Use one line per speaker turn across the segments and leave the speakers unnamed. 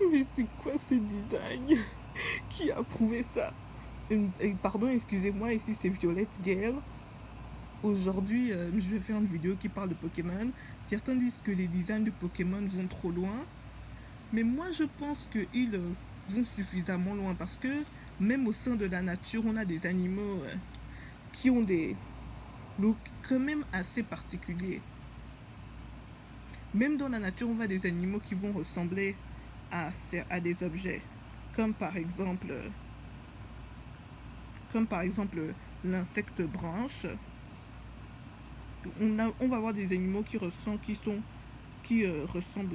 Mais c'est quoi ces designs? Qui a approuvé ça? Pardon, excusez-moi, ici c'est Violette Gale. Aujourd'hui, je vais faire une vidéo qui parle de Pokémon. Certains disent que les designs de Pokémon vont trop loin. Mais moi, je pense qu'ils vont suffisamment loin parce que même au sein de la nature, on a des animaux qui ont des looks quand même assez particuliers. Même dans la nature, on voit des animaux qui vont ressembler à des objets, comme par exemple l'insecte branche. On va voir des animaux qui ressemblent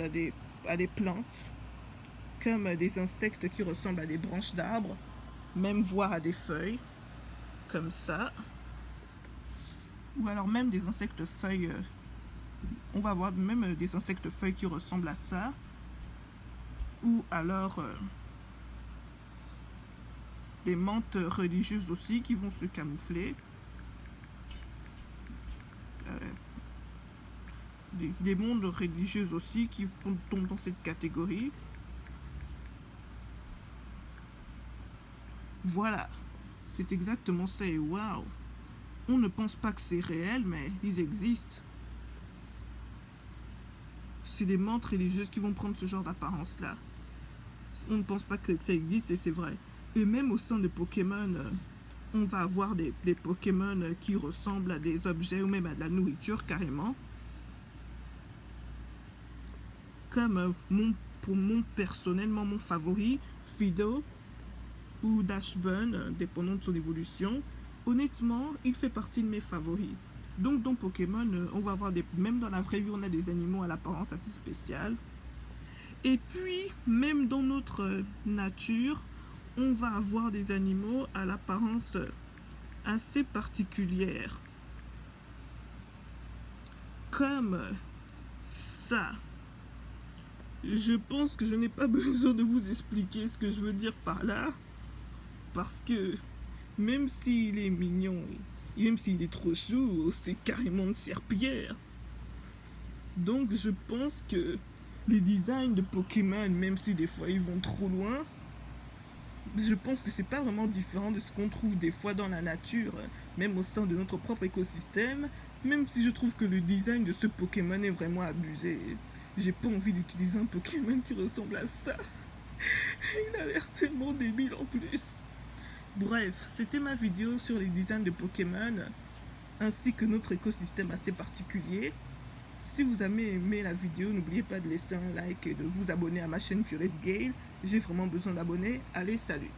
à des plantes, comme des insectes qui ressemblent à des branches d'arbres, même voire à des feuilles, comme ça. Ou alors même des insectes feuilles, on va voir même des insectes feuilles qui ressemblent à ça. Ou alors des mantes religieuses aussi qui vont se camoufler. Des mondes religieuses aussi qui tombent dans cette catégorie. Voilà, c'est exactement ça et waouh! On ne pense pas que c'est réel, mais ils existent. C'est des mantes religieuses qui vont prendre ce genre d'apparence-là. On ne pense pas que ça existe et c'est vrai. Et même au sein des Pokémon, on va avoir des Pokémon qui ressemblent à des objets ou même à de la nourriture carrément. Comme pour personnellement mon favori, Fido ou Dashbun, dépendant de son évolution. Honnêtement, il fait partie de mes favoris. Donc dans Pokémon, on va avoir même dans la vraie vie, on a des animaux à l'apparence assez spéciale. Et puis, même dans notre nature, on va avoir des animaux à l'apparence assez particulière. Comme ça. Je pense que je n'ai pas besoin de vous expliquer ce que je veux dire par là. Parce que même s'il est mignon, même s'il est trop chou, c'est carrément une serpillière. Donc je pense que les designs de Pokémon, même si des fois ils vont trop loin, je pense que c'est pas vraiment différent de ce qu'on trouve des fois dans la nature, même au sein de notre propre écosystème, même si je trouve que le design de ce Pokémon est vraiment abusé. J'ai pas envie d'utiliser un Pokémon qui ressemble à ça. Il a l'air tellement débile en plus. Bref, c'était ma vidéo sur les designs de Pokémon, ainsi que notre écosystème assez particulier. Si vous avez aimé la vidéo, n'oubliez pas de laisser un like et de vous abonner à ma chaîne Violette Gale. J'ai vraiment besoin d'abonnés. Allez, salut!